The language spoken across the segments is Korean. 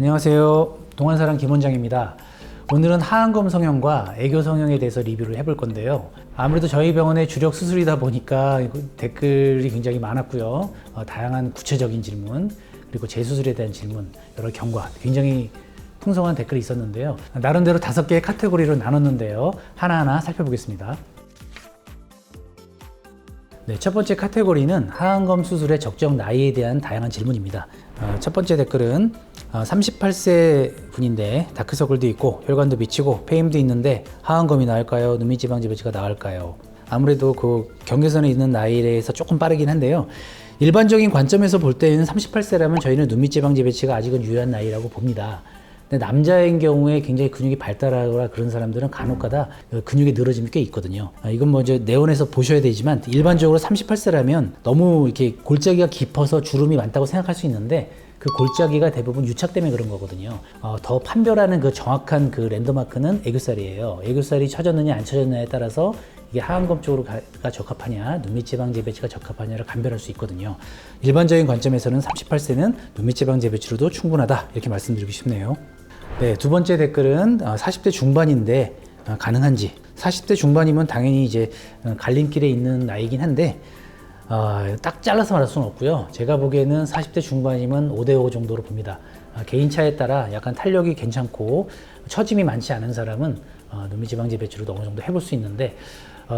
안녕하세요. 동안사랑 김원장입니다. 오늘은 하안검 성형과 애교 성형에 대해서 리뷰를 해볼 건데요. 아무래도 저희 병원의 주력 수술이다 보니까 댓글이 굉장히 많았고요. 다양한 구체적인 질문, 그리고 재수술에 대한 질문, 여러 경과, 굉장히 풍성한 댓글이 있었는데요. 나름대로 5개의 카테고리로 나눴는데요. 하나하나 살펴보겠습니다. 네, 첫 번째 카테고리는 하안검 수술의 적정 나이에 대한 다양한 질문입니다. 첫 번째 댓글은 38세 분인데 다크서클도 있고 혈관도 미치고 폐임도 있는데 하안검이 나을까요? 눈밑지방지배치가 나을까요? 아무래도 그 경계선에 있는 나이에 대해서 조금 빠르긴 한데요. 일반적인 관점에서 볼 때는 38세라면 저희는 눈밑지방지배치가 아직은 유효한 나이라고 봅니다. 근데 남자인 경우에 굉장히 근육이 발달하거나 그런 사람들은 간혹가다 근육의 늘어짐이 꽤 있거든요. 이건 먼저 내원해서 보셔야 되지만 일반적으로 38세라면 너무 이렇게 골짜기가 깊어서 주름이 많다고 생각할 수 있는데 그 골짜기가 대부분 유착 때문에 그런 거거든요. 더 판별하는 그 정확한 그 랜드마크는 애교살이에요. 애교살이 처졌느냐 안 처졌느냐에 따라서 이게 하안검 쪽으로가 적합하냐, 눈밑지방 재배치가 적합하냐를 감별할 수 있거든요. 일반적인 관점에서는 38세는 눈밑지방 재배치로도 충분하다 이렇게 말씀드리고 싶네요. 네, 두 번째 댓글은 40대 중반인데 가능한지. 40대 중반이면 당연히 이제 갈림길에 있는 나이긴 한데 딱 잘라서 말할 수는 없고요. 제가 보기에는 40대 중반이면 5대5 정도로 봅니다. 개인차에 따라 약간 탄력이 괜찮고 처짐이 많지 않은 사람은 눈밑지방제 배치로도 어느 정도 해볼 수 있는데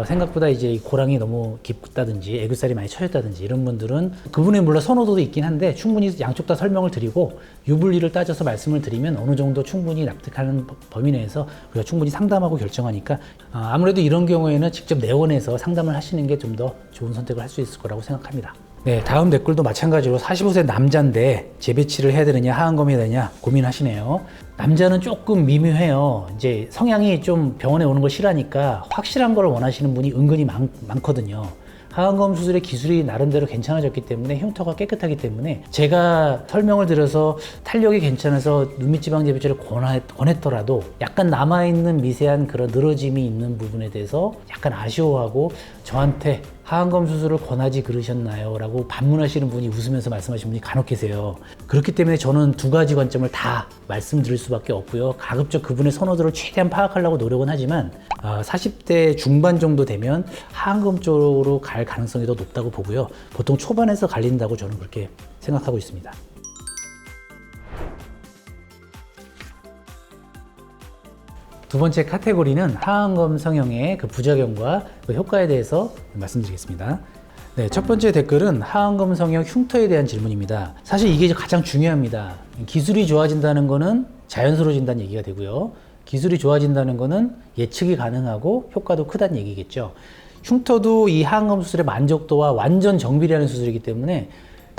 생각보다 이제 고랑이 너무 깊다든지 애교살이 많이 처졌다든지 이런 분들은 그분의 물론 선호도도 있긴 한데 충분히 양쪽 다 설명을 드리고 유불리를 따져서 말씀을 드리면 어느 정도 충분히 납득하는 범위 내에서 우리가 충분히 상담하고 결정하니까 아무래도 이런 경우에는 직접 내원해서 상담을 하시는 게 좀 더 좋은 선택을 할 수 있을 거라고 생각합니다. 네, 다음 댓글도 마찬가지로 45세 남자인데 재배치를 해야 되느냐 하안검 해야 되느냐 고민하시네요. 남자는 조금 미묘해요. 이제 성향이 좀 병원에 오는 걸 싫어하니까 확실한 걸 원하시는 분이 은근히 많거든요. 하안검 수술의 기술이 나름대로 괜찮아졌기 때문에 흉터가 깨끗하기 때문에 제가 설명을 드려서 탄력이 괜찮아서 눈밑지방 재배치를 권했더라도 약간 남아있는 미세한 그런 늘어짐이 있는 부분에 대해서 약간 아쉬워하고 저한테 하안검 수술을 권하지 그러셨나요? 라고 반문하시는 분이 웃으면서 말씀하시는 분이 간혹 계세요. 그렇기 때문에 저는 두 가지 관점을 다 말씀드릴 수밖에 없고요. 가급적 그분의 선호도를 최대한 파악하려고 노력은 하지만 40대 중반 정도 되면 하안검 쪽으로 갈 가능성이 더 높다고 보고요. 보통 초반에서 갈린다고 저는 그렇게 생각하고 있습니다. 두 번째 카테고리는 하안검 성형의 그 부작용과 그 효과에 대해서 말씀드리겠습니다. 네, 첫 번째 댓글은 하안검 성형 흉터에 대한 질문입니다. 사실 이게 가장 중요합니다. 기술이 좋아진다는 거는 자연스러워진다는 얘기가 되고요. 기술이 좋아진다는 거는 예측이 가능하고 효과도 크다는 얘기겠죠. 흉터도 이 하안검 수술의 만족도와 완전 정비라는 수술이기 때문에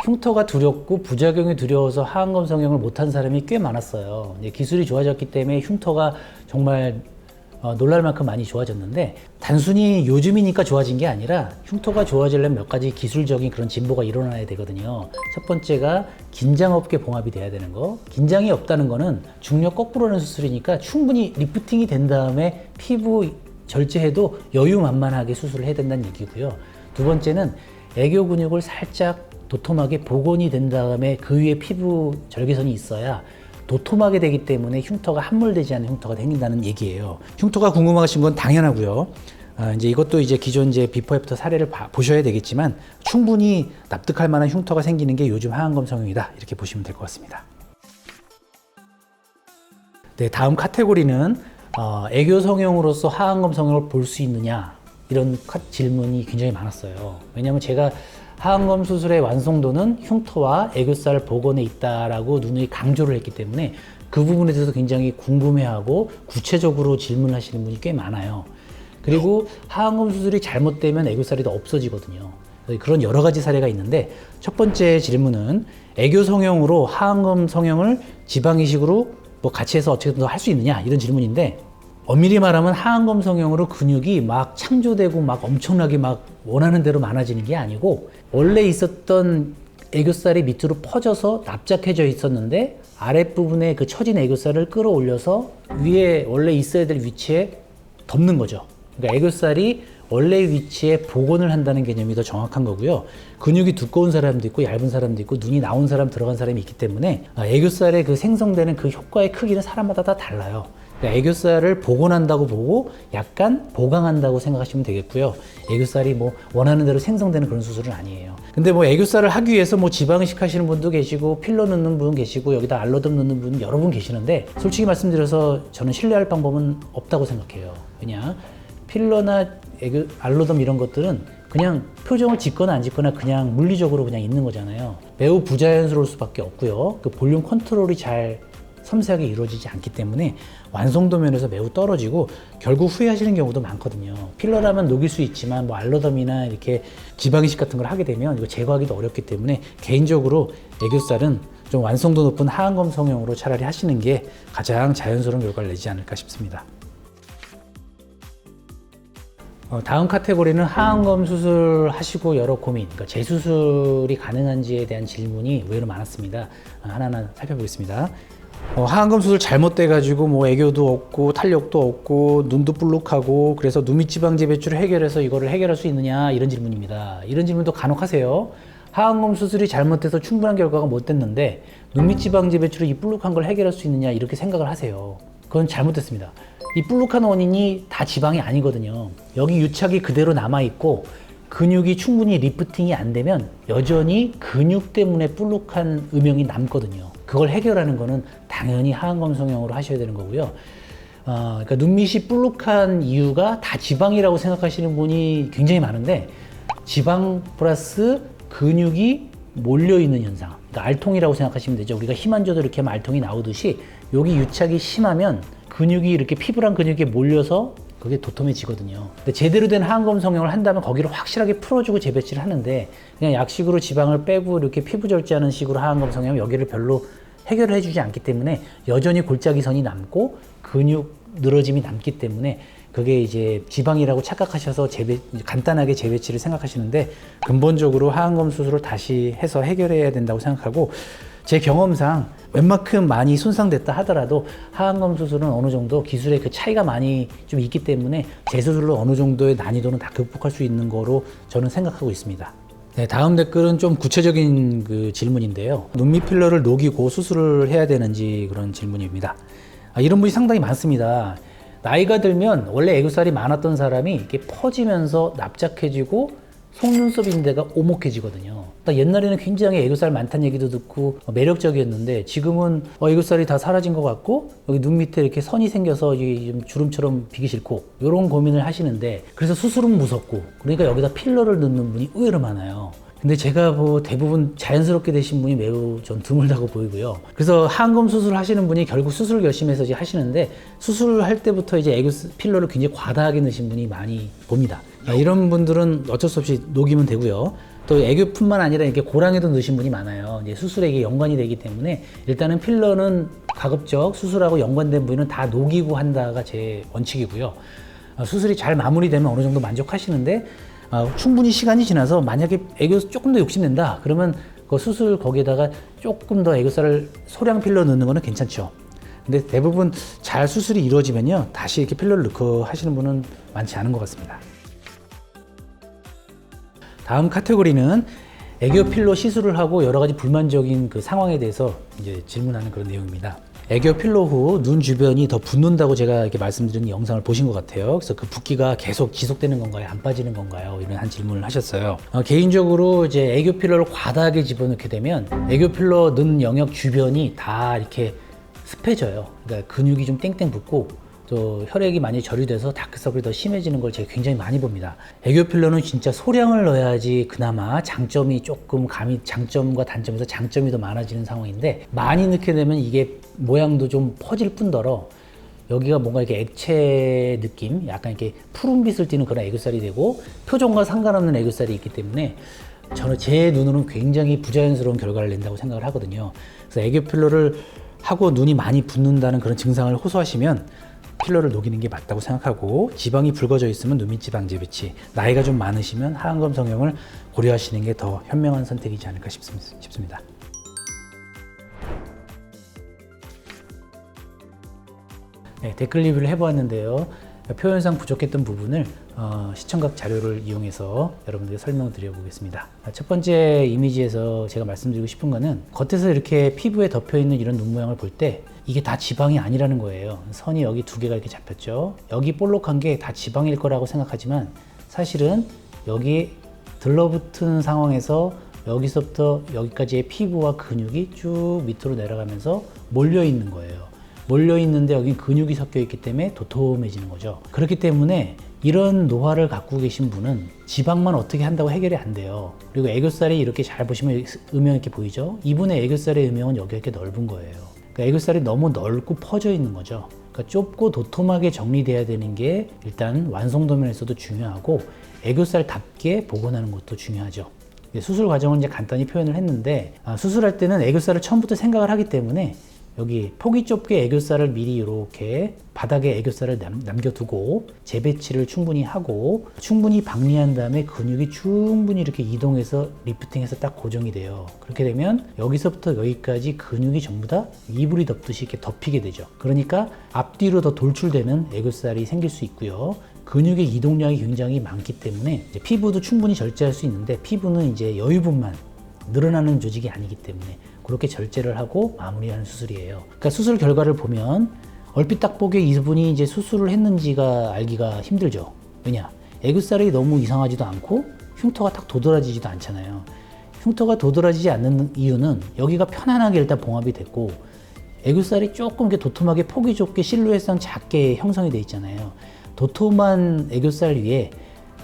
흉터가 두렵고 부작용이 두려워서 하안검 성형을 못한 사람이 꽤 많았어요. 기술이 좋아졌기 때문에 흉터가 정말 놀랄 만큼 많이 좋아졌는데 단순히 요즘이니까 좋아진 게 아니라 흉터가 좋아지려면 몇 가지 기술적인 그런 진보가 일어나야 되거든요. 첫 번째가 긴장 없게 봉합이 돼야 되는 거. 긴장이 없다는 거는 중력 거꾸로 하는 수술이니까 충분히 리프팅이 된 다음에 피부 절제해도 여유만만하게 수술을 해야 된다는 얘기고요. 두 번째는 애교 근육을 살짝 도톰하게 복원이 된 다음에 그 위에 피부 절개선이 있어야 도톰하게 되기 때문에 흉터가 함몰되지 않는 흉터가 생긴다는 얘기예요. 흉터가 궁금하신 건 당연하고요. 이제 이것도 이제 기존 비포 애프터 사례를 보셔야 되겠지만 충분히 납득할 만한 흉터가 생기는 게 요즘 하안검 성형이다 이렇게 보시면 될 것 같습니다. 네, 다음 카테고리는 애교 성형으로서 하안검 성형을 볼 수 있느냐 이런 질문이 굉장히 많았어요. 왜냐하면 제가 하안검 수술의 완성도는 흉터와 애교살 복원에 있다라고 누누이 강조를 했기 때문에 그 부분에 대해서 굉장히 궁금해하고 구체적으로 질문하시는 분이 꽤 많아요. 그리고 하안검 수술이 잘못되면 애교살이 더 없어지거든요. 그런 여러 가지 사례가 있는데 첫 번째 질문은 애교 성형으로 하안검 성형을 지방 이식으로 뭐 같이 해서 어떻게든 더 할 수 있느냐 이런 질문인데 엄밀히 말하면 하안검 성형으로 근육이 막 창조되고 막 엄청나게 막 원하는 대로 많아지는 게 아니고 원래 있었던 애교살이 밑으로 퍼져서 납작해져 있었는데 아랫부분에 그 처진 애교살을 끌어올려서 위에 원래 있어야 될 위치에 덮는 거죠. 그러니까 애교살이 원래 위치에 복원을 한다는 개념이 더 정확한 거고요. 근육이 두꺼운 사람도 있고 얇은 사람도 있고 눈이 나온 사람 들어간 사람이 있기 때문에 애교살의 그 생성되는 그 효과의 크기는 사람마다 다 달라요. 그러니까 애교살을 복원한다고 보고 약간 보강한다고 생각하시면 되겠고요. 애교살이 뭐 원하는 대로 생성되는 그런 수술은 아니에요. 근데 뭐 애교살을 하기 위해서 뭐 지방이식 하시는 분도 계시고 필러 넣는 분 계시고 여기다 알로덤 넣는 분 여러 분 계시는데 솔직히 말씀드려서 저는 신뢰할 방법은 없다고 생각해요. 그냥 필러나 알로덤 이런 것들은 그냥 표정을 짓거나 안 짓거나 그냥 물리적으로 그냥 있는 거잖아요. 매우 부자연스러울 수밖에 없고요. 그 볼륨 컨트롤이 잘 섬세하게 이루어지지 않기 때문에 완성도 면에서 매우 떨어지고 결국 후회하시는 경우도 많거든요. 필러라면 녹일 수 있지만 뭐 알로덤이나 이렇게 지방이식 같은 걸 하게 되면 이거 제거하기도 어렵기 때문에 개인적으로 애교살은 좀 완성도 높은 하안검 성형으로 차라리 하시는 게 가장 자연스러운 결과를 내지 않을까 싶습니다. 다음 카테고리는 하안검 수술하시고 여러 고민, 그러니까 재수술이 가능한지에 대한 질문이 의외로 많았습니다. 하나하나 살펴보겠습니다. 하안검 수술 잘못돼가지고 뭐 애교도 없고 탄력도 없고 눈도 불룩하고 그래서 눈밑지방제 배출을 해결해서 이거를 해결할 수 있느냐 이런 질문입니다. 이런 질문도 간혹 하세요. 하안검 수술이 잘못돼서 충분한 결과가 못 됐는데 눈밑지방제 배출로 이 불룩한 걸 해결할 수 있느냐 이렇게 생각을 하세요. 그건 잘못됐습니다. 이 불룩한 원인이 다 지방이 아니거든요. 여기 유착이 그대로 남아있고 근육이 충분히 리프팅이 안 되면 여전히 근육 때문에 불룩한 음영이 남거든요. 그걸 해결하는 거는 당연히 하안검 성형으로 하셔야 되는 거고요. 그러니까 눈밑이 불룩한 이유가 다 지방이라고 생각하시는 분이 굉장히 많은데 지방 플러스 근육이 몰려있는 현상, 그러니까 알통이라고 생각하시면 되죠. 우리가 힘 안 줘도 이렇게 하면 알통이 나오듯이 여기 유착이 심하면 근육이 이렇게 피부랑 근육에 몰려서 그게 도톰해지거든요. 근데 제대로 된 하안검 성형을 한다면 거기를 확실하게 풀어주고 재배치를 하는데 그냥 약식으로 지방을 빼고 이렇게 피부 절제하는 식으로 하안검 성형은 여기를 별로 해결을 해주지 않기 때문에 여전히 골짜기선이 남고 근육 늘어짐이 남기 때문에 그게 이제 지방이라고 착각하셔서 간단하게 재배치를 생각하시는데 근본적으로 하안검 수술을 다시 해서 해결해야 된다고 생각하고 제 경험상 웬만큼 많이 손상됐다 하더라도 하안검 수술은 어느 정도 기술의 그 차이가 많이 좀 있기 때문에 재수술로 어느 정도의 난이도는 다 극복할 수 있는 거로 저는 생각하고 있습니다. 네, 다음 댓글은 좀 구체적인 그 질문인데요. 눈밑 필러를 녹이고 수술을 해야 되는지 그런 질문입니다. 이런 분이 상당히 많습니다. 나이가 들면 원래 애교살이 많았던 사람이 이렇게 퍼지면서 납작해지고 속눈썹 인대가 오목해지거든요. 그러니까 옛날에는 굉장히 애교살 많다는 얘기도 듣고 매력적이었는데 지금은 애교살이 다 사라진 것 같고 여기 눈 밑에 이렇게 선이 생겨서 좀 주름처럼 비기 싫고 이런 고민을 하시는데 그래서 수술은 무섭고 그러니까 여기다 필러를 넣는 분이 의외로 많아요. 근데 제가 뭐 대부분 자연스럽게 되신 분이 매우 좀 드물다고 보이고요. 그래서 하안검 수술 하시는 분이 결국 수술 결심해서 이제 하시는데 수술할 때부터 이제 애교 필러를 굉장히 과다하게 넣으신 분이 많이 봅니다. 이런 분들은 어쩔 수 없이 녹이면 되고요. 또 애교뿐만 아니라 이렇게 고랑에도 넣으신 분이 많아요. 이제 수술에 이게 연관이 되기 때문에 일단은 필러는 가급적 수술하고 연관된 부위는 다 녹이고 한다가 제 원칙이고요. 수술이 잘 마무리되면 어느 정도 만족하시는데 충분히 시간이 지나서 만약에 애교 조금 더 욕심낸다 그러면 그 수술 거기에다가 조금 더 애교살을 소량 필러 넣는 거는 괜찮죠. 근데 대부분 잘 수술이 이루어지면요 다시 이렇게 필러를 넣고 하시는 분은 많지 않은 것 같습니다. 다음 카테고리는 애교 필러 시술을 하고 여러 가지 불만적인 그 상황에 대해서 이제 질문하는 그런 내용입니다. 애교 필러 후 눈 주변이 더 붓는다고 제가 이렇게 말씀드린 영상을 보신 것 같아요. 그래서 그 붓기가 계속 지속되는 건가요? 안 빠지는 건가요? 이런 한 질문을 하셨어요. 개인적으로 이제 애교 필러를 과다하게 집어넣게 되면 애교 필러 넣은 영역 주변이 다 이렇게 습해져요. 그러니까 근육이 좀 땡땡 붓고 또 혈액이 많이 절유돼서 다크서클이 더 심해지는 걸 제가 굉장히 많이 봅니다. 애교 필러는 진짜 소량을 넣어야지 그나마 장점이 조금 장점과 단점에서 장점이 더 많아지는 상황인데 많이 넣게 되면 이게 모양도 좀 퍼질 뿐더러 여기가 뭔가 이렇게 액체 느낌, 약간 이렇게 푸른빛을 띠는 그런 애교살이 되고 표정과 상관없는 애교살이 있기 때문에 저는 제 눈으로는 굉장히 부자연스러운 결과를 낸다고 생각을 하거든요. 그래서 애교 필러를 하고 눈이 많이 붓는다는 그런 증상을 호소하시면 필러를 녹이는 게 맞다고 생각하고 지방이 붉어져 있으면 눈밑 지방 재배치, 나이가 좀 많으시면 하안검 성형을 고려하시는 게 더 현명한 선택이지 않을까 싶습니다. 네, 댓글 리뷰를 해보았는데요. 표현상 부족했던 부분을 시청각 자료를 이용해서 여러분들께 설명을 드려보겠습니다. 첫 번째 이미지에서 제가 말씀드리고 싶은 거는 겉에서 이렇게 피부에 덮여있는 이런 눈 모양을 볼 때 이게 다 지방이 아니라는 거예요. 선이 여기 두 개가 이렇게 잡혔죠. 여기 볼록한 게 다 지방일 거라고 생각하지만 사실은 여기 들러붙은 상황에서 여기서부터 여기까지의 피부와 근육이 쭉 밑으로 내려가면서 몰려 있는 거예요. 몰려 있는데 여기 근육이 섞여 있기 때문에 도톰해지는 거죠. 그렇기 때문에 이런 노화를 갖고 계신 분은 지방만 어떻게 한다고 해결이 안 돼요. 그리고 애교살이 이렇게 잘 보시면 음영 이렇게 보이죠? 이분의 애교살의 음영은 여기가 이렇게 넓은 거예요. 그러니까 애교살이 너무 넓고 퍼져 있는 거죠. 그러니까 좁고 도톰하게 정리돼야 되는 게 일단 완성도 면에서도 중요하고 애교살답게 복원하는 것도 중요하죠. 수술 과정을 이제 간단히 표현을 했는데 수술할 때는 애교살을 처음부터 생각을 하기 때문에 여기 폭이 좁게 애교살을 미리 이렇게 바닥에 애교살을 남겨두고 재배치를 충분히 하고 충분히 박리한 다음에 근육이 충분히 이렇게 이동해서 리프팅해서 딱 고정이 돼요. 그렇게 되면 여기서부터 여기까지 근육이 전부 다 이불이 덮듯이 이렇게 덮이게 되죠. 그러니까 앞뒤로 더 돌출되는 애교살이 생길 수 있고요. 근육의 이동량이 굉장히 많기 때문에 이제 피부도 충분히 절제할 수 있는데 피부는 이제 여유분만 늘어나는 조직이 아니기 때문에 그렇게 절제를 하고 마무리하는 수술이에요. 그러니까 수술 결과를 보면 얼핏 딱 보기에 이분이 이제 수술을 했는지가 알기가 힘들죠. 왜냐? 애교살이 너무 이상하지도 않고 흉터가 딱 도드라지지도 않잖아요. 흉터가 도드라지지 않는 이유는 여기가 편안하게 일단 봉합이 됐고 애교살이 조금 이렇게 도톰하게 폭이 좁게 실루엣상 작게 형성이 돼 있잖아요. 도톰한 애교살 위에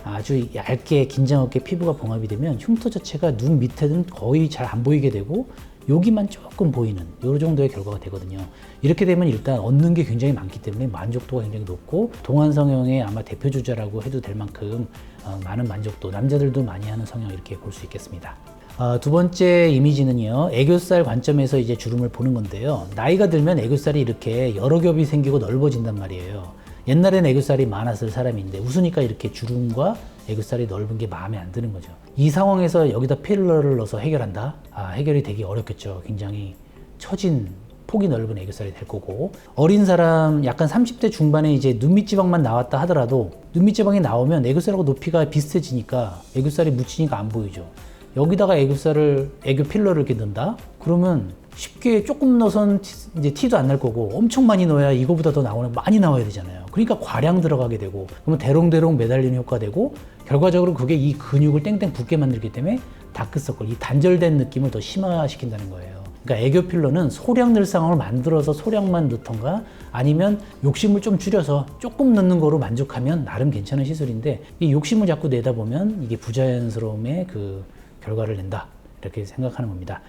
아주 얇게 긴장 없게 피부가 봉합이 되면 흉터 자체가 눈 밑에는 거의 잘 안 보이게 되고 여기만 조금 보이는 이 정도의 결과가 되거든요. 이렇게 되면 일단 얻는 게 굉장히 많기 때문에 만족도가 굉장히 높고 동안 성형의 아마 대표 주자라고 해도 될 만큼 많은 만족도, 남자들도 많이 하는 성형 이렇게 볼 수 있겠습니다. 두 번째 이미지는요, 애교살 관점에서 이제 주름을 보는 건데요. 나이가 들면 애교살이 이렇게 여러 겹이 생기고 넓어진단 말이에요. 옛날엔 애교살이 많았을 사람인데 웃으니까 이렇게 주름과 애교살이 넓은 게 마음에 안 드는 거죠. 이 상황에서 여기다 필러를 넣어서 해결한다? 해결이 되기 어렵겠죠. 굉장히 처진 폭이 넓은 애교살이 될 거고, 어린 사람 약간 30대 중반에 이제 눈밑 지방만 나왔다 하더라도 눈밑 지방이 나오면 애교살하고 높이가 비슷해지니까 애교살이 묻히니까 안 보이죠. 여기다가 애교 필러를 이렇게 넣는다? 그러면 쉽게 조금 넣어선 이제 티도 안 날 거고 엄청 많이 넣어야 이거보다 더 많이 나와야 되잖아요. 그러니까 과량 들어가게 되고 그러면 대롱대롱 매달리는 효과가 되고 결과적으로 그게 이 근육을 땡땡 붓게 만들기 때문에 다크서클, 이 단절된 느낌을 더 심화시킨다는 거예요. 그러니까 애교 필러는 소량 넣을 상황을 만들어서 소량만 넣던가 아니면 욕심을 좀 줄여서 조금 넣는 거로 만족하면 나름 괜찮은 시술인데 이 욕심을 자꾸 내다 보면 이게 부자연스러움의 그 결과를 낸다 이렇게 생각하는 겁니다.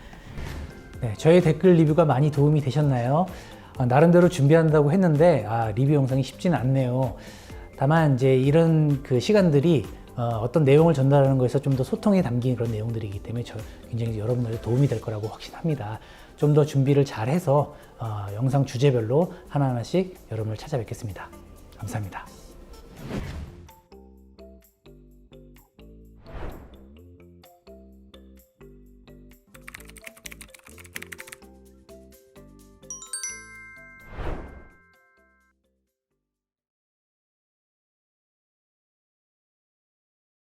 네, 저의 댓글 리뷰가 많이 도움이 되셨나요? 나름대로 준비한다고 했는데 리뷰 영상이 쉽지는 않네요. 다만 이제 이런 그 시간들이 어떤 내용을 전달하는 거에서 좀 더 소통이 담긴 그런 내용들이기 때문에 굉장히 여러분들의 도움이 될 거라고 확신합니다. 좀 더 준비를 잘 해서 영상 주제별로 하나하나씩 여러분을 찾아뵙겠습니다. 감사합니다.